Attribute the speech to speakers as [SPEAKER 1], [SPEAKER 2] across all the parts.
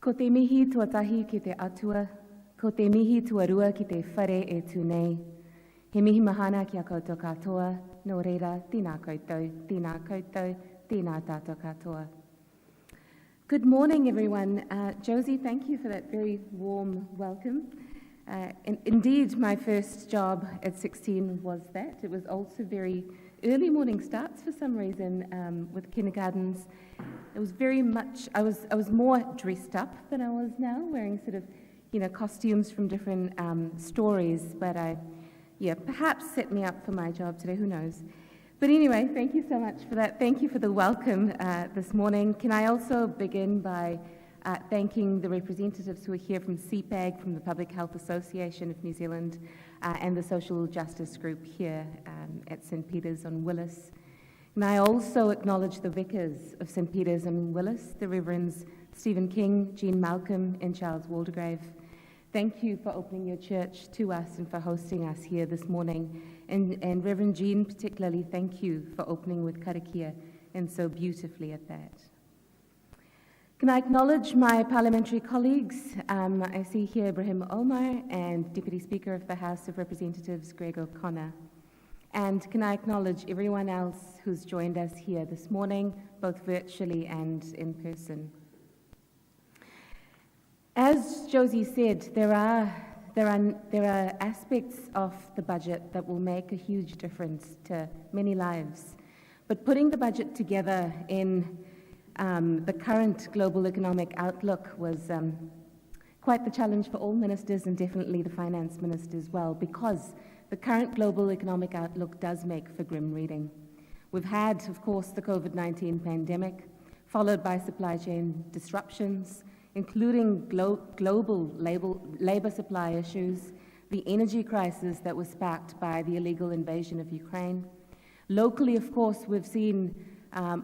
[SPEAKER 1] Ko te mihi tuatahi ki te atua, ko te mihi tuarua ki te whare e tūnei. He mihi mahana ki a koutou katoa, no reira, tēnā koutou, tēnā tātou katoa. Good morning, everyone. Josie, thank you for that very warm welcome. Indeed, my first job at 16 was that. It was also very early morning starts for some reason with kindergartens. It was very much, I was more dressed up than I was now, wearing sort of, costumes from different stories, but perhaps set me up for my job today, who knows. But anyway, thank you so much for that. Thank you for the welcome this morning. Can I also begin by thanking the representatives who are here from CPAG, from the Public Health Association of New Zealand, and the Social Justice Group here at St. Peter's on Willis. And I also acknowledge the vicars of St. Peter's on Willis, the Reverends Stephen King, Jean Malcolm, and Charles Waldegrave. Thank you for opening your church to us and for hosting us here this morning. And Reverend Jean, particularly, thank you for opening with karakia and so beautifully at that. Can I acknowledge my parliamentary colleagues? I see here Ibrahim Omar and Deputy Speaker of the House of Representatives, Greg O'Connor. And can I acknowledge everyone else who's joined us here this morning, both virtually and in person. As Josie said, there are aspects of the budget that will make a huge difference to many lives. But putting the budget together in the current global economic outlook was quite the challenge for all ministers and definitely the finance minister as well, because the current global economic outlook does make for grim reading. We've had, of course, the COVID-19 pandemic, followed by supply chain disruptions, including global labor supply issues, the energy crisis that was sparked by the illegal invasion of Ukraine. Locally, of course, we've seen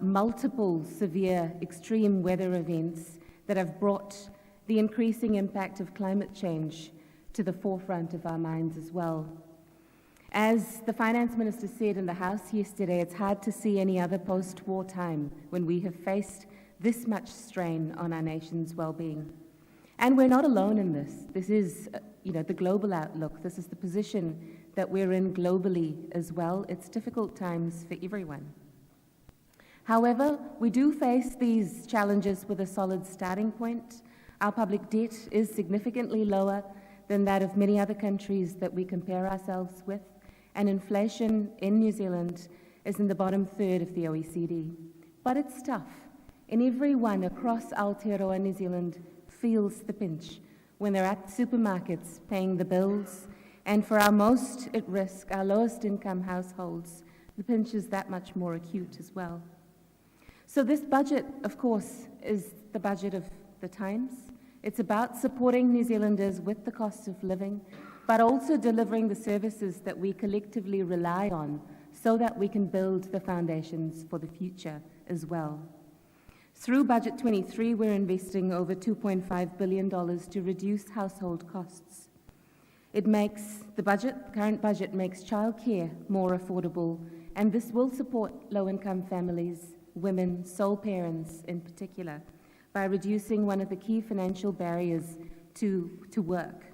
[SPEAKER 1] multiple severe extreme weather events that have brought the increasing impact of climate change to the forefront of our minds as well. As the finance minister said in the House yesterday, it's hard to see any other post-war time when we have faced this much strain on our nation's well-being. And we're not alone in this. This is, the global outlook. This is the position that we're in globally as well. It's difficult times for everyone. However, we do face these challenges with a solid starting point. Our public debt is significantly lower than that of many other countries that we compare ourselves with, and inflation in New Zealand is in the bottom third of the OECD. But it's tough, and everyone across Aotearoa New Zealand feels the pinch when they're at supermarkets paying the bills, and for our most at risk, our lowest income households, the pinch is that much more acute as well. So this budget, of course, is the budget of the times. It's about supporting New Zealanders with the cost of living, but also delivering the services that we collectively rely on so that we can build the foundations for the future as well. Through Budget 23, we're investing over $2.5 billion to reduce household costs. The current budget makes childcare more affordable, and this will support low-income families, women, sole parents in particular, by reducing one of the key financial barriers to work.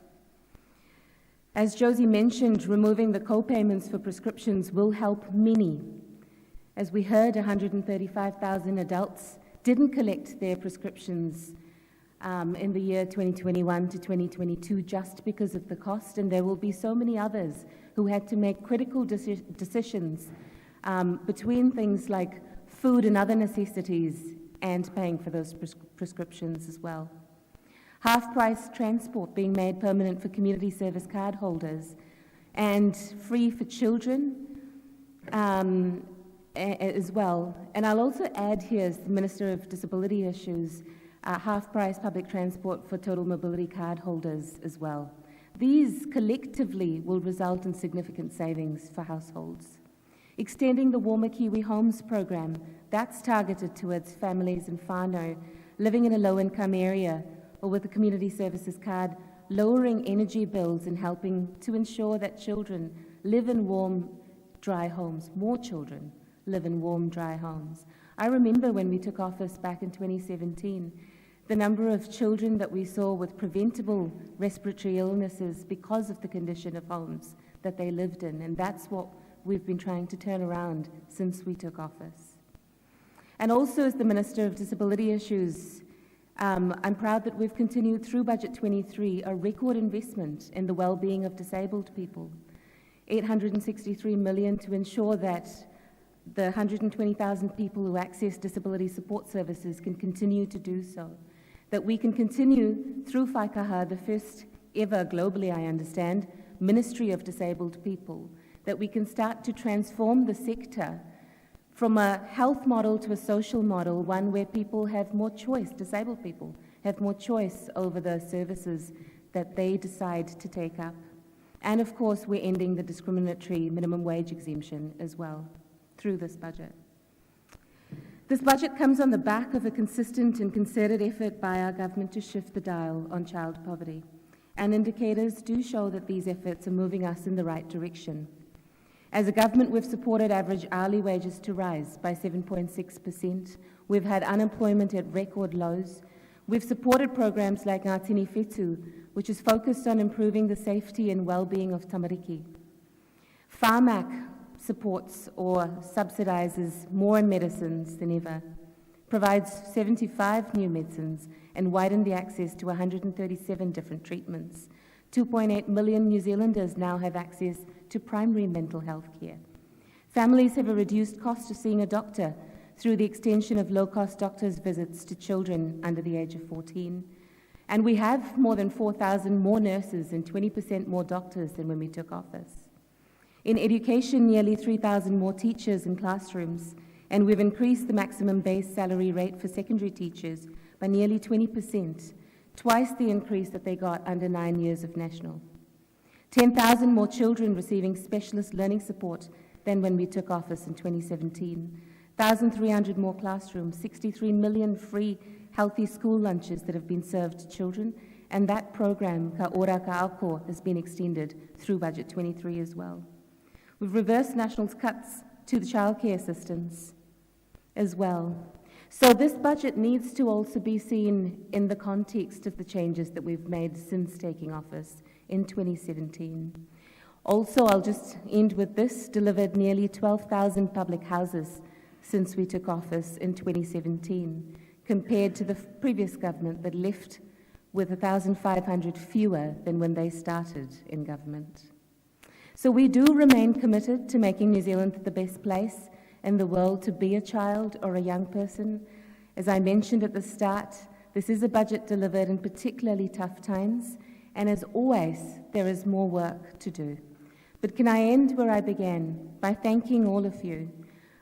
[SPEAKER 1] As Josie mentioned, removing the co-payments for prescriptions will help many. As we heard, 135,000 adults didn't collect their prescriptions in the year 2021 to 2022 just because of the cost, and there will be so many others who had to make critical decisions between things like food and other necessities and paying for those prescriptions as well. Half-price transport being made permanent for community service card holders and free for children as well. And I'll also add here, as the Minister of Disability Issues, half-price public transport for total mobility card holders as well. These collectively will result in significant savings for households. Extending the Warmer Kiwi Homes program, that's targeted towards families in whānau living in a low-income area or with a community services card, lowering energy bills and helping to ensure that children live in warm, dry homes. More children live in warm, dry homes. I remember when we took office back in 2017 the number of children that we saw with preventable respiratory illnesses because of the condition of homes that they lived in, and that's what we've been trying to turn around since we took office. And also, as the Minister of Disability Issues, I'm proud that we've continued through Budget 23 a record investment in the well-being of disabled people, $863 million to ensure that the 120,000 people who access disability support services can continue to do so, that we can continue through Whaikaha, the first ever globally, I understand, Ministry of Disabled People, that we can start to transform the sector from a health model to a social model, one where people have more choice, disabled people have more choice over the services that they decide to take up. And of course, we're ending the discriminatory minimum wage exemption as well through this budget. This budget comes on the back of a consistent and concerted effort by our government to shift the dial on child poverty. And indicators do show that these efforts are moving us in the right direction. As a government, we've supported average hourly wages to rise by 7.6%. We've had unemployment at record lows. We've supported programs like Ngā Tini Whetū, which is focused on improving the safety and well-being of tamariki. Whāmak supports or subsidises more medicines than ever, provides 75 new medicines and widened the access to 137 different treatments. 2.8 million New Zealanders now have access to primary mental health care. Families have a reduced cost of seeing a doctor through the extension of low-cost doctors' visits to children under the age of 14. And we have more than 4,000 more nurses and 20% more doctors than when we took office. In education, nearly 3,000 more teachers in classrooms, and we've increased the maximum base salary rate for secondary teachers by nearly 20%, twice the increase that they got under 9 years of national. 10,000 more children receiving specialist learning support than when we took office in 2017. 1,300 more classrooms, 63 million free healthy school lunches that have been served to children, and that program, Ka Ora Ka Ako, has been extended through Budget 23 as well. We've reversed National's cuts to the childcare assistance as well. So this budget needs to also be seen in the context of the changes that we've made since taking office in 2017. Also, I'll just end with this, delivered nearly 12,000 public houses since we took office in 2017, compared to the previous government that left with 1,500 fewer than when they started in government. So we do remain committed to making New Zealand the best place in the world to be a child or a young person. As I mentioned at the start, this is a budget delivered in particularly tough times, and as always, there is more work to do. But can I end where I began, by thanking all of you.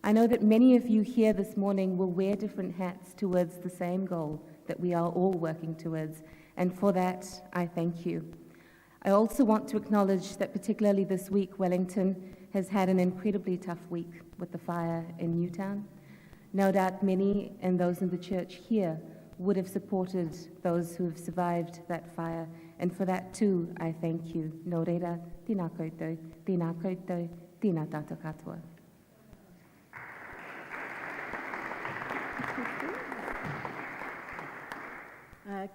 [SPEAKER 1] I know that many of you here this morning will wear different hats towards the same goal that we are all working towards, and for that, I thank you. I also want to acknowledge that particularly this week, Wellington has had an incredibly tough week with the fire in Newtown. No doubt many and those in the church here would have supported those who have survived that fire, and for that too, I thank you. Nō reira, tēnā koutou, tēnā koutou, tēnā tātou katoa.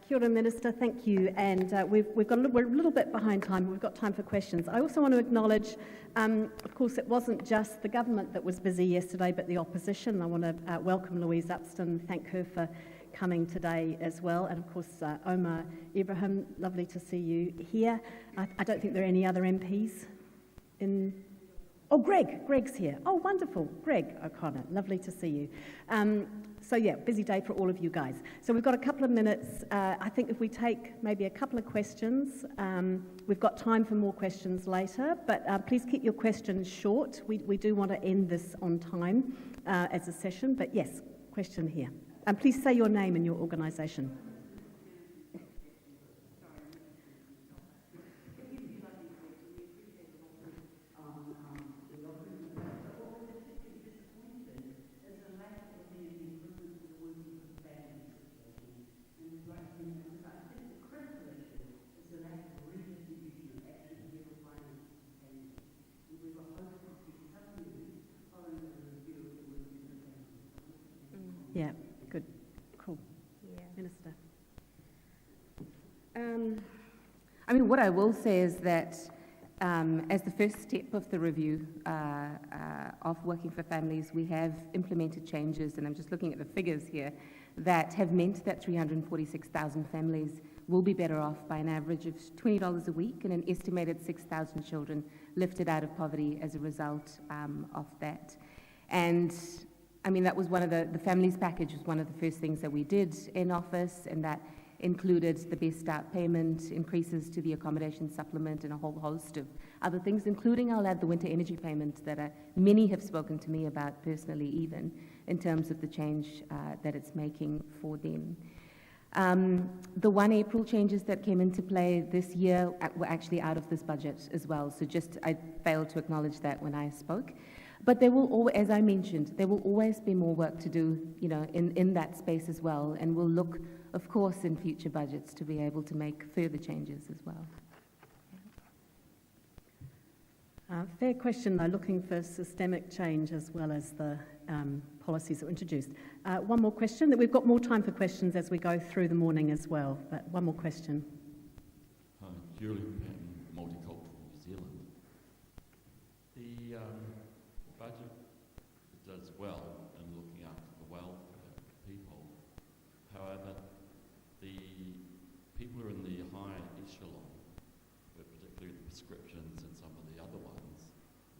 [SPEAKER 2] Kia ora, Minister, thank you. And we're a little bit behind time. We've got time for questions. I also want to acknowledge, of course, it wasn't just the government that was busy yesterday, but the opposition. I want to welcome Louise Upston, thank her for coming today as well. And of course, Omar Ibrahim, lovely to see you here. I don't think there are any other MPs in... Oh, Greg's here. Oh, wonderful. Greg O'Connor, lovely to see you. So yeah, busy day for all of you guys. So we've got a couple of minutes. I think if we take maybe a couple of questions, we've got time for more questions later, but please keep your questions short. We do want to end this on time as a session, but yes, question here. And please say your name and your organisation. Yeah, good, cool. Yeah. Minister.
[SPEAKER 1] what I will say is that as the first step of the review of Working for Families, we have implemented changes, and I'm just looking at the figures here, that have meant that 346,000 families will be better off by an average of $20 a week, and an estimated 6,000 children lifted out of poverty as a result of that. And I mean, that was one of the families package was one of the first things that we did in office, and that included the Best Start payment, increases to the accommodation supplement, and a whole host of other things, including, I'll add, the winter energy payment that many have spoken to me about personally, even in terms of the change that it's making for them. The 1 April changes that came into play this year were actually out of this budget as well, so I failed to acknowledge that when I spoke. But there will always, as I mentioned, there will always be more work to do, in that space as well, and we'll look, of course, in future budgets to be able to make further changes as well.
[SPEAKER 2] Fair question, though, looking for systemic change as well as the policies that were introduced. One more question, that we've got more time for questions as we go through the morning as well, but one more question.
[SPEAKER 3] Hi, Julie Patton, Multicultural New Zealand. The budget does well in looking after the welfare of people. However, the people who are in the high echelon, particularly the prescriptions and some of the other ones,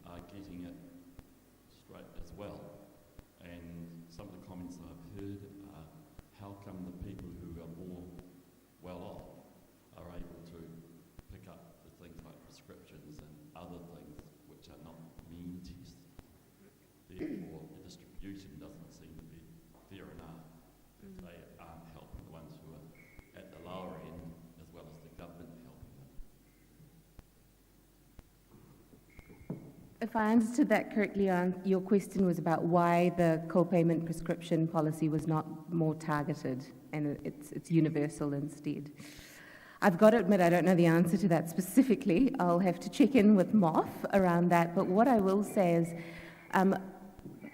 [SPEAKER 3] are getting it straight as well. And some of the comments I've heard are, how come the people who are more well off are able to pick up the things like prescriptions and other things which are not mean tested? Therefore, the distribution doesn't seem to be fair enough. They aren't helping the ones who are at the lower end, as well as the government helping them.
[SPEAKER 1] If I understood that correctly, your question was about why the co-payment prescription policy was not more targeted and it's universal instead. I've got to admit I don't know the answer to that specifically. I'll have to check in with MOF around that, but what I will say is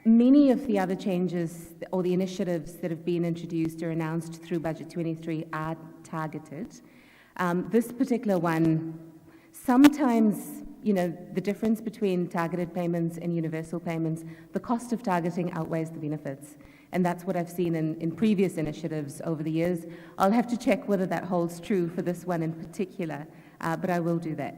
[SPEAKER 1] many of the other changes or the initiatives that have been introduced or announced through Budget 23 are targeted. This particular one, sometimes, the difference between targeted payments and universal payments, the cost of targeting outweighs the benefits. And that's what I've seen in previous initiatives over the years. I'll have to check whether that holds true for this one in particular, but I will do that.